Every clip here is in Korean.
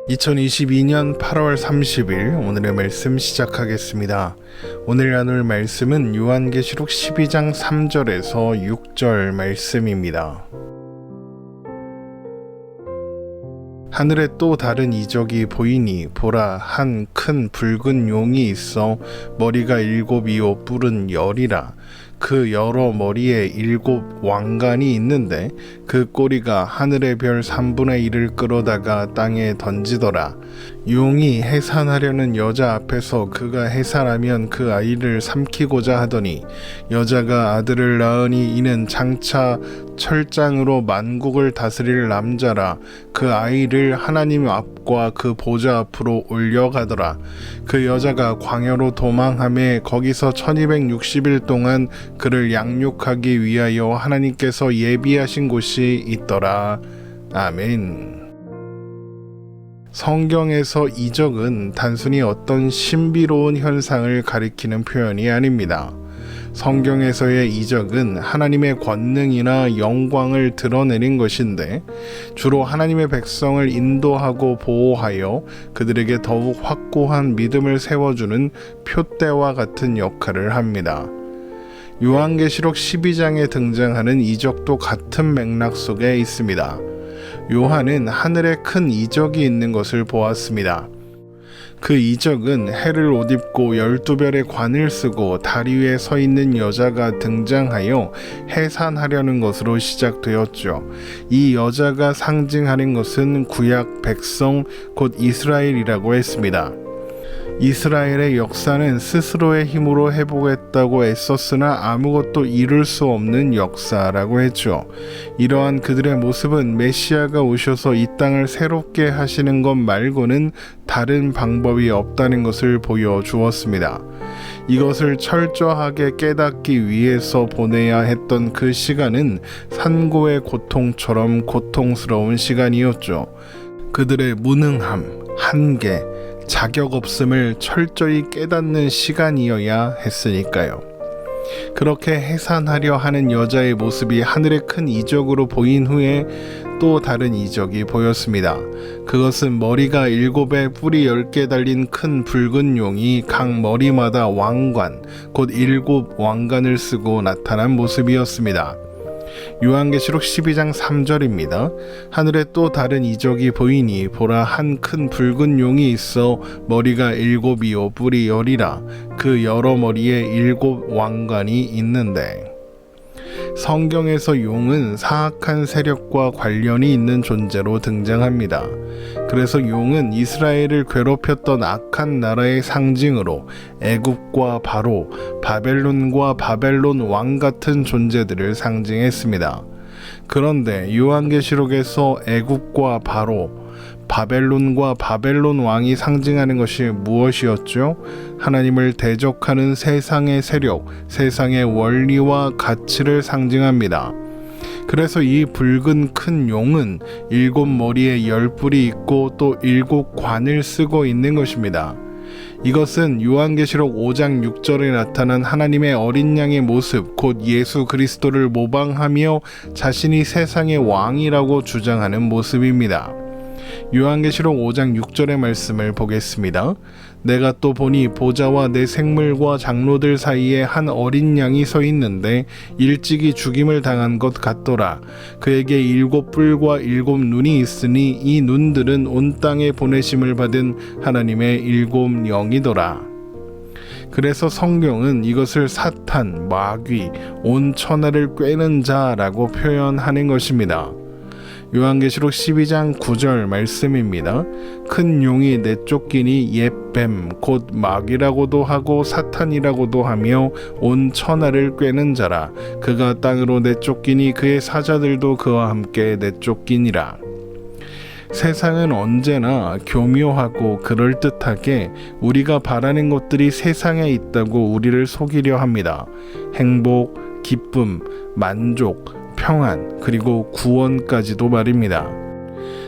2022년 8월 30일 오늘의 말씀 시작하겠습니다. 오늘 나눌 말씀은 요한계시록 12장 3절에서 6절 말씀입니다. 하늘에 또 다른 이적이 보이니 보라, 한 큰 붉은 용이 있어 머리가 7이요 뿔은 10이라. 그 여러 머리에 7 왕관이 있는데 그 꼬리가 하늘의 별 3분의 1을 끌어다가 땅에 던지더라. 용이 해산하려는 여자 앞에서 그가 해산하면 그 아이를 삼키고자 하더니 여자가 아들을 낳으니 이는 장차 철장으로 만국을 다스릴 남자라. 그 아이를 하나님 앞과 그 보좌 앞으로 올려가더라. 그 여자가 광야로 도망하며 거기서 1260일 동안 그를 양육하기 위하여 하나님께서 예비하신 곳이 있더라. 아멘. 성경에서 이적은 단순히 어떤 신비로운 현상을 가리키는 표현이 아닙니다. 성경에서의 이적은 하나님의 권능이나 영광을 드러내는 것인데 주로 하나님의 백성을 인도하고 보호하여 그들에게 더욱 확고한 믿음을 세워주는 표대와 같은 역할을 합니다. 요한계시록 12장에 등장하는 이적도 같은 맥락 속에 있습니다. 요한은 하늘에 큰 이적이 있는 것을 보았습니다. 그 이적은 해를 옷 입고 12별의 관을 쓰고 다리 위에 서 있는 여자가 등장하여 해산하려는 것으로 시작되었죠. 이 여자가 상징하는 것은 구약 백성 곧 이스라엘이라고 했습니다. 이스라엘의 역사는 스스로의 힘으로 해보겠다고 애썼으나 아무것도 이룰 수 없는 역사라고 했죠. 이러한 그들의 모습은 메시아가 오셔서 이 땅을 새롭게 하시는 것 말고는 다른 방법이 없다는 것을 보여주었습니다. 이것을 철저하게 깨닫기 위해서 보내야 했던 그 시간은 산고의 고통처럼 고통스러운 시간이었죠. 그들의 무능함, 한계, 자격 없음을 철저히 깨닫는 시간이어야 했으니까요. 그렇게 해산하려 하는 여자의 모습이 하늘의 큰 이적으로 보인 후에 또 다른 이적이 보였습니다. 그것은 머리가 7에 뿔이 10개 달린 큰 붉은 용이 각 머리마다 왕관, 곧 7 왕관을 쓰고 나타난 모습이었습니다. 요한계시록 12장 3절입니다. 하늘에 또 다른 이적이 보이니 보라, 한 큰 붉은 용이 있어 머리가 7이요 뿔이 10이라. 그 여러 머리에 7 왕관이 있는데 성경에서 용은 사악한 세력과 관련이 있는 존재로 등장합니다. 그래서 용은 이스라엘을 괴롭혔던 악한 나라의 상징으로 애굽과 바로, 바벨론과 바벨론 왕 같은 존재들을 상징했습니다. 그런데 요한계시록에서 애굽과 바로, 바벨론과 바벨론 왕이 상징하는 것이 무엇이었죠? 하나님을 대적하는 세상의 세력, 세상의 원리와 가치를 상징합니다. 그래서 이 붉은 큰 용은 7 머리에 10뿔이 있고 또 7 관을 쓰고 있는 것입니다. 이것은 요한계시록 5장 6절에 나타난 하나님의 어린 양의 모습, 곧 예수 그리스도를 모방하며 자신이 세상의 왕이라고 주장하는 모습입니다. 요한계시록 5장 6절의 말씀을 보겠습니다. 내가 또 보니 보좌와 내 생물과 장로들 사이에 한 어린 양이 서 있는데 일찍이 죽임을 당한 것 같더라. 그에게 7 뿔과 7 눈이 있으니 이 눈들은 온 땅에 보내심을 받은 하나님의 7 영이더라. 그래서 성경은 이것을 사탄, 마귀, 온 천하를 꿰는 자라고 표현하는 것입니다. 요한계시록 12장 9절 말씀입니다. 큰 용이 내쫓기니 옛뱀 곧 마귀라고도 하고 사탄이라고도 하며 온 천하를 꿰는 자라. 그가 땅으로 내쫓기니 그의 사자들도 그와 함께 내쫓기니라. 세상은 언제나 교묘하고 그럴듯하게 우리가 바라는 것들이 세상에 있다고 우리를 속이려 합니다. 행복, 기쁨, 만족, 평안, 그리고 구원까지도 말입니다.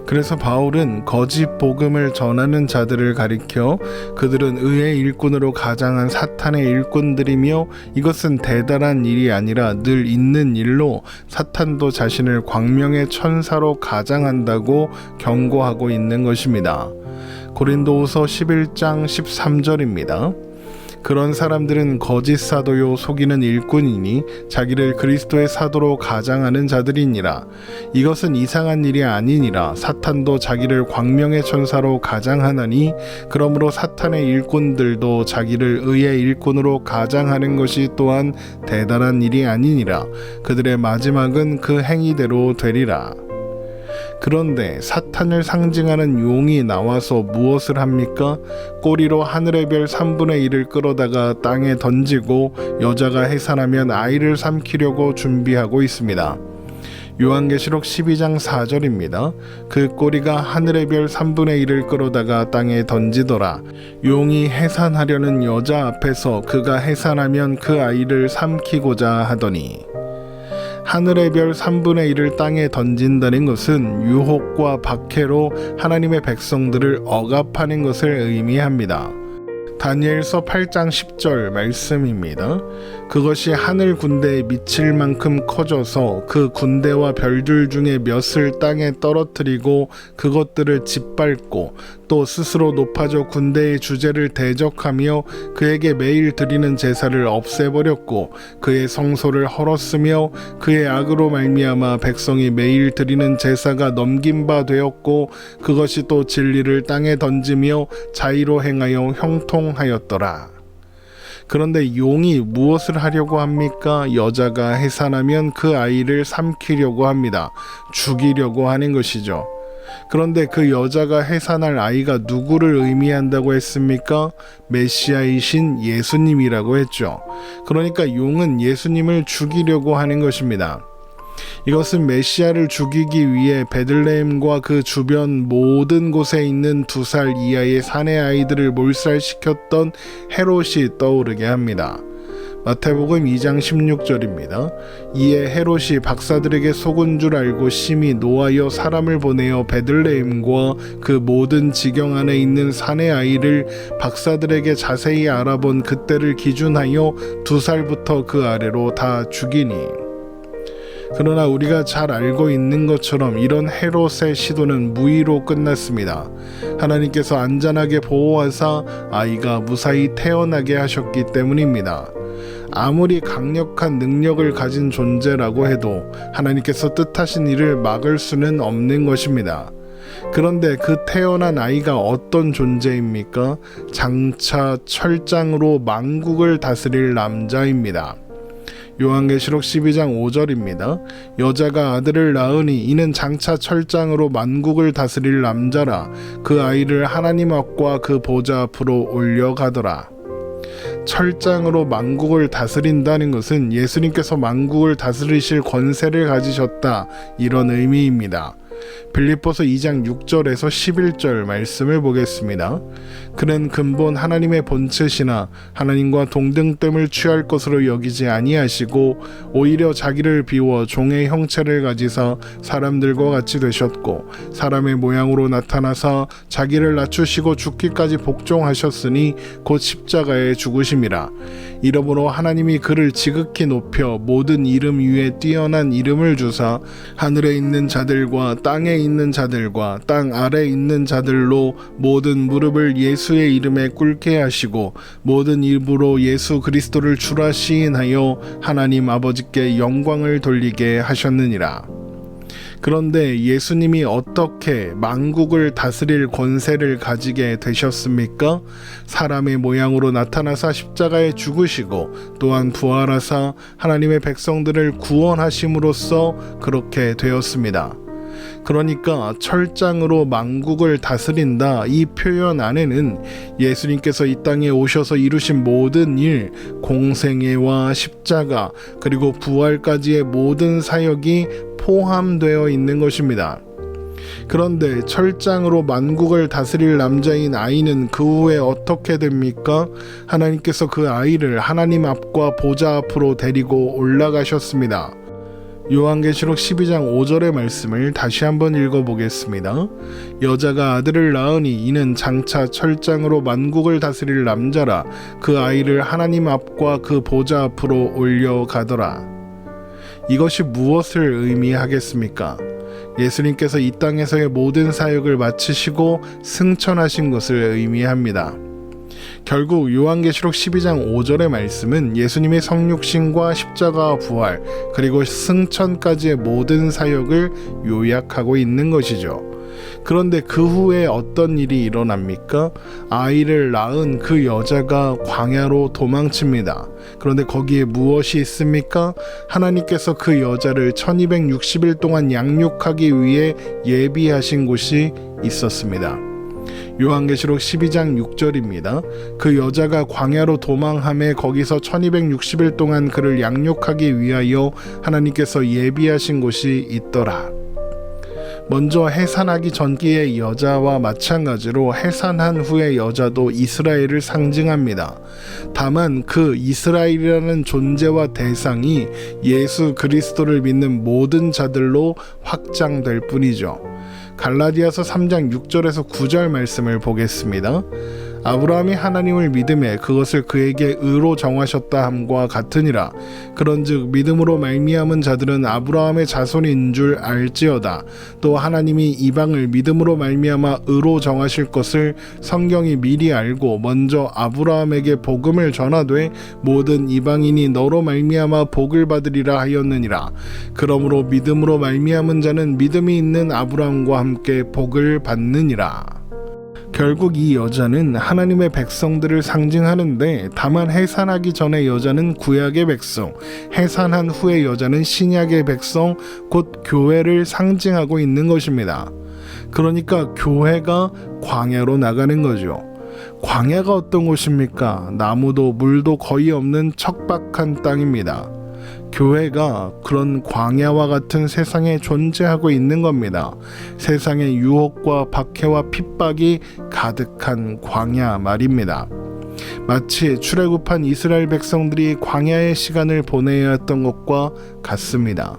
그래서 바울은 거짓 복음을 전하는 자들을 가리켜 그들은 의의 일꾼으로 가장한 사탄의 일꾼들이며 이것은 대단한 일이 아니라 늘 있는 일로 사탄도 자신을 광명의 천사로 가장한다고 경고하고 있는 것입니다. 고린도후서 11장 13절입니다. 그런 사람들은 거짓 사도요 속이는 일꾼이니 자기를 그리스도의 사도로 가장하는 자들이니라. 이것은 이상한 일이 아니니라. 사탄도 자기를 광명의 천사로 가장하나니 그러므로 사탄의 일꾼들도 자기를 의의 일꾼으로 가장하는 것이 또한 대단한 일이 아니니라. 그들의 마지막은 그 행위대로 되리라. 그런데 사탄을 상징하는 용이 나와서 무엇을 합니까? 꼬리로 하늘의 별 3분의 1을 끌어다가 땅에 던지고 여자가 해산하면 아이를 삼키려고 준비하고 있습니다. 요한계시록 12장 4절입니다. 그 꼬리가 하늘의 별 3분의 1을 끌어다가 땅에 던지더라. 용이 해산하려는 여자 앞에서 그가 해산하면 그 아이를 삼키고자 하더니, 하늘의 별 3분의 1을 땅에 던진다는 것은 유혹과 박해로 하나님의 백성들을 억압하는 것을 의미합니다. 다니엘서 8장 10절 말씀입니다. 그것이 하늘 군대에 미칠 만큼 커져서 그 군대와 별들 중에 몇을 땅에 떨어뜨리고 그것들을 짓밟고 또 스스로 높아져 군대의 주제를 대적하며 그에게 매일 드리는 제사를 없애버렸고 그의 성소를 헐었으며 그의 악으로 말미암아 백성이 매일 드리는 제사가 넘긴 바 되었고 그것이 또 진리를 땅에 던지며 자의로 행하여 형통하였더라. 그런데 용이 무엇을 하려고 합니까? 여자가 해산하면 그 아이를 삼키려고 합니다. 죽이려고 하는 것이죠. 그런데 그 여자가 해산할 아이가 누구를 의미한다고 했습니까? 메시아이신 예수님이라고 했죠. 그러니까 용은 예수님을 죽이려고 하는 것입니다. 이것은 메시아를 죽이기 위해 베들레헴과 그 주변 모든 곳에 있는 2살 이하의 사내 아이들을 몰살시켰던 헤롯이 떠오르게 합니다. 마태복음 2장 16절입니다. 이에 헤롯이 박사들에게 속은 줄 알고 심히 노하여 사람을 보내어 베들레헴과 그 모든 지경 안에 있는 사내 아이를 박사들에게 자세히 알아본 그때를 기준하여 2살부터 그 아래로 다 죽이니, 그러나 우리가 잘 알고 있는 것처럼 이런 헤롯의 시도는 무의로 끝났습니다. 하나님께서 안전하게 보호하사 아이가 무사히 태어나게 하셨기 때문입니다. 아무리 강력한 능력을 가진 존재라고 해도 하나님께서 뜻하신 일을 막을 수는 없는 것입니다. 그런데 그 태어난 아이가 어떤 존재입니까? 장차 철장으로 만국을 다스릴 남자입니다. 요한계시록 12장 5절입니다. 여자가 아들을 낳으니 이는 장차 철장으로 만국을 다스릴 남자라. 그 아이를 하나님 앞과 그 보좌 앞으로 올려가더라. 철장으로 만국을 다스린다는 것은 예수님께서 만국을 다스리실 권세를 가지셨다, 이런 의미입니다. 빌립보서 2장 6절에서 11절 말씀을 보겠습니다. 그는 근본 하나님의 본체시나 하나님과 동등됨을 취할 것으로 여기지 아니하시고 오히려 자기를 비워 종의 형체를 가지사 사람들과 같이 되셨고 사람의 모양으로 나타나사 자기를 낮추시고 죽기까지 복종하셨으니 곧 십자가에 죽으심이라. 이러므로 하나님이 그를 지극히 높여 모든 이름 위에 뛰어난 이름을 주사 하늘에 있는 자들과 땅에 있는 자들과 땅 아래에 있는 자들로 모든 무릎을 예수의 이름에 꿇게 하시고 모든 입으로 예수 그리스도를 주라 시인하여 하나님 아버지께 영광을 돌리게 하셨느니라. 그런데 예수님이 어떻게 만국을 다스릴 권세를 가지게 되셨습니까? 사람의 모양으로 나타나사 십자가에 죽으시고 또한 부활하사 하나님의 백성들을 구원하심으로써 그렇게 되었습니다. 그러니까 철장으로 만국을 다스린다, 이 표현 안에는 예수님께서 이 땅에 오셔서 이루신 모든 일, 공생애와 십자가 그리고 부활까지의 모든 사역이 포함되어 있는 것입니다. 그런데 철장으로 만국을 다스릴 남자인 아이는 그 후에 어떻게 됩니까? 하나님께서 그 아이를 하나님 앞과 보좌 앞으로 데리고 올라가셨습니다. 요한계시록 12장 5절의 말씀을 다시 한번 읽어보겠습니다. 여자가 아들을 낳으니 이는 장차 철장으로 만국을 다스릴 남자라. 그 아이를 하나님 앞과 그 보좌 앞으로 올려가더라. 이것이 무엇을 의미하겠습니까? 예수님께서 이 땅에서의 모든 사역을 마치시고 승천하신 것을 의미합니다. 결국 요한계시록 12장 5절의 말씀은 예수님의 성육신과 십자가와 부활 그리고 승천까지의 모든 사역을 요약하고 있는 것이죠. 그런데 그 후에 어떤 일이 일어납니까? 아이를 낳은 그 여자가 광야로 도망칩니다. 그런데 거기에 무엇이 있습니까? 하나님께서 그 여자를 1260일 동안 양육하기 위해 예비하신 곳이 있었습니다. 요한계시록 12장 6절입니다. 그 여자가 광야로 도망하며 거기서 1260일 동안 그를 양육하기 위하여 하나님께서 예비하신 곳이 있더라. 먼저 해산하기 전기의 여자와 마찬가지로 해산한 후의 여자도 이스라엘을 상징합니다. 다만 그 이스라엘이라는 존재와 대상이 예수 그리스도를 믿는 모든 자들로 확장될 뿐이죠. 갈라디아서 3장 6절에서 9절 말씀을 보겠습니다. 아브라함이 하나님을 믿음에 그것을 그에게 의로 정하셨다 함과 같으니라. 그런즉 믿음으로 말미암은 자들은 아브라함의 자손인 줄 알지어다. 또 하나님이 이방을 믿음으로 말미암아 의로 정하실 것을 성경이 미리 알고 먼저 아브라함에게 복음을 전하되 모든 이방인이 너로 말미암아 복을 받으리라 하였느니라. 그러므로 믿음으로 말미암은 자는 믿음이 있는 아브라함과 함께 복을 받느니라. 결국 이 여자는 하나님의 백성들을 상징하는데 다만 해산하기 전의 여자는 구약의 백성, 해산한 후의 여자는 신약의 백성, 곧 교회를 상징하고 있는 것입니다. 그러니까 교회가 광야로 나가는 거죠. 광야가 어떤 곳입니까? 나무도 물도 거의 없는 척박한 땅입니다. 교회가 그런 광야와 같은 세상에 존재하고 있는 겁니다. 세상의 유혹과 박해와 핍박이 가득한 광야 말입니다. 마치 출애굽한 이스라엘 백성들이 광야의 시간을 보내야 했던 것과 같습니다.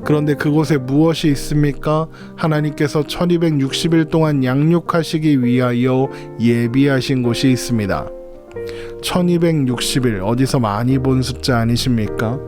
그런데 그곳에 무엇이 있습니까? 하나님께서 1260일 동안 양육하시기 위하여 예비하신 곳이 있습니다. 1260일 어디서 많이 본 숫자 아니십니까?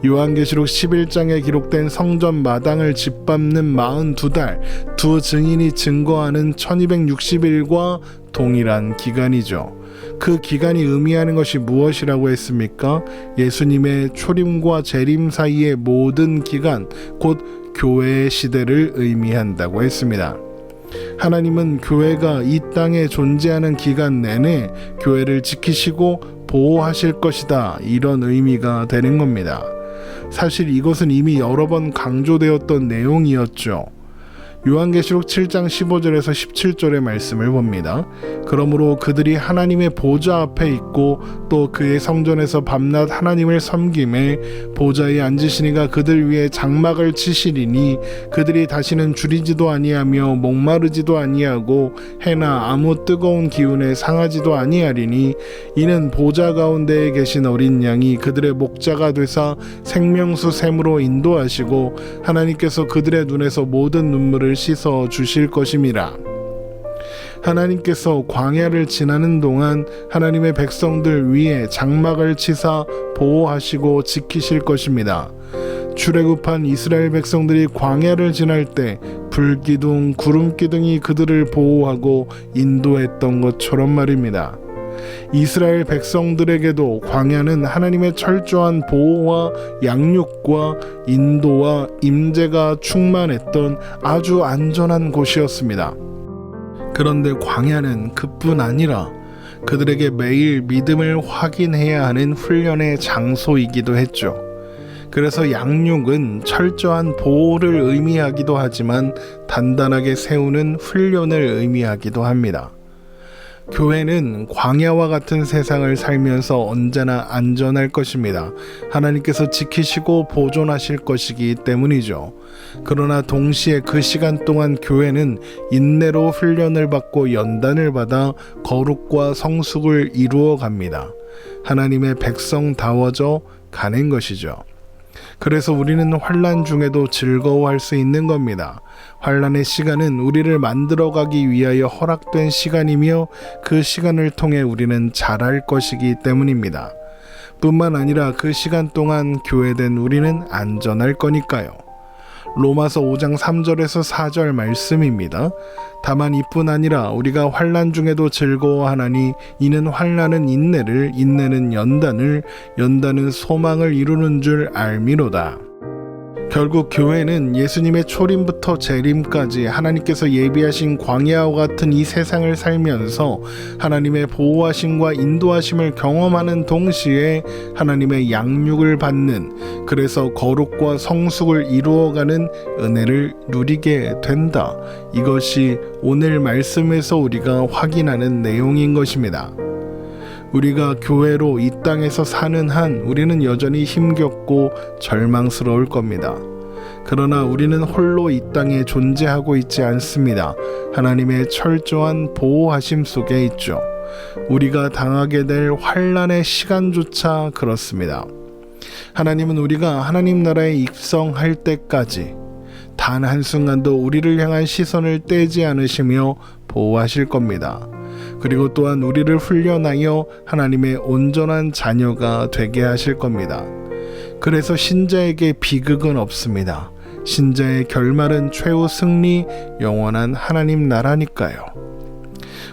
요한계시록 11장에 기록된 성전 마당을 짓밟는 42달, 두 증인이 증거하는 1260일과 동일한 기간이죠. 그 기간이 의미하는 것이 무엇이라고 했습니까? 예수님의 초림과 재림 사이의 모든 기간, 곧 교회의 시대를 의미한다고 했습니다. 하나님은 교회가 이 땅에 존재하는 기간 내내 교회를 지키시고 보호하실 것이다, 이런 의미가 되는 겁니다. 사실 이것은 이미 여러 번 강조되었던 내용이었죠. 요한계시록 7장 15절에서 17절의 말씀을 봅니다. 그러므로 그들이 하나님의 보좌 앞에 있고 또 그의 성전에서 밤낮 하나님을 섬김에 보좌에 앉으시니가 그들 위에 장막을 치시리니 그들이 다시는 줄이지도 아니하며 목마르지도 아니하고 해나 아무 뜨거운 기운에 상하지도 아니하리니 이는 보좌 가운데에 계신 어린 양이 그들의 목자가 되사 생명수 샘으로 인도하시고 하나님께서 그들의 눈에서 모든 눈물을 씻어 주실 것임이라. 하나님께서 광야를 지나는 동안 하나님의 백성들 위에 장막을 치사 보호하시고 지키실 것입니다. 출애굽한 이스라엘 백성들이 광야를 지날 때 불기둥, 구름기둥이 그들을 보호하고 인도했던 것처럼 말입니다. 이스라엘 백성들에게도 광야는 하나님의 철저한 보호와 양육과 인도와 임재가 충만했던 아주 안전한 곳이었습니다. 그런데 광야는 그뿐 아니라 그들에게 매일 믿음을 확인해야 하는 훈련의 장소이기도 했죠. 그래서 양육은 철저한 보호를 의미하기도 하지만 단단하게 세우는 훈련을 의미하기도 합니다. 교회는 광야와 같은 세상을 살면서 언제나 안전할 것입니다. 하나님께서 지키시고 보존하실 것이기 때문이죠. 그러나 동시에 그 시간 동안 교회는 인내로 훈련을 받고 연단을 받아 거룩과 성숙을 이루어 갑니다. 하나님의 백성다워져 가는 것이죠. 그래서 우리는 환난 중에도 즐거워할 수 있는 겁니다. 환난의 시간은 우리를 만들어가기 위하여 허락된 시간이며 그 시간을 통해 우리는 자랄 것이기 때문입니다. 뿐만 아니라 그 시간 동안 교회된 우리는 안전할 거니까요. 로마서 5장 3절에서 4절 말씀입니다. 다만 이뿐 아니라 우리가 환난 중에도 즐거워하나니 이는 환난은 인내를, 인내는 연단을, 연단은 소망을 이루는 줄 알미로다. 결국 교회는 예수님의 초림부터 재림까지 하나님께서 예비하신 광야와 같은 이 세상을 살면서 하나님의 보호하심과 인도하심을 경험하는 동시에 하나님의 양육을 받는, 그래서 거룩과 성숙을 이루어가는 은혜를 누리게 된다. 이것이 오늘 말씀에서 우리가 확인하는 내용인 것입니다. 우리가 교회로 이 땅에서 사는 한 우리는 여전히 힘겹고 절망스러울 겁니다. 그러나 우리는 홀로 이 땅에 존재하고 있지 않습니다. 하나님의 철저한 보호하심 속에 있죠. 우리가 당하게 될 환난의 시간조차 그렇습니다. 하나님은 우리가 하나님 나라에 입성할 때까지 단 한순간도 우리를 향한 시선을 떼지 않으시며 보호하실 겁니다. 그리고 또한 우리를 훈련하여 하나님의 온전한 자녀가 되게 하실 겁니다. 그래서 신자에게 비극은 없습니다. 신자의 결말은 최후 승리, 영원한 하나님 나라니까요.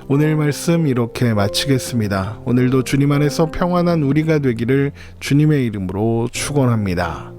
오늘 말씀 이렇게 마치겠습니다. 오늘도 주님 안에서 평안한 우리가 되기를 주님의 이름으로 축원합니다.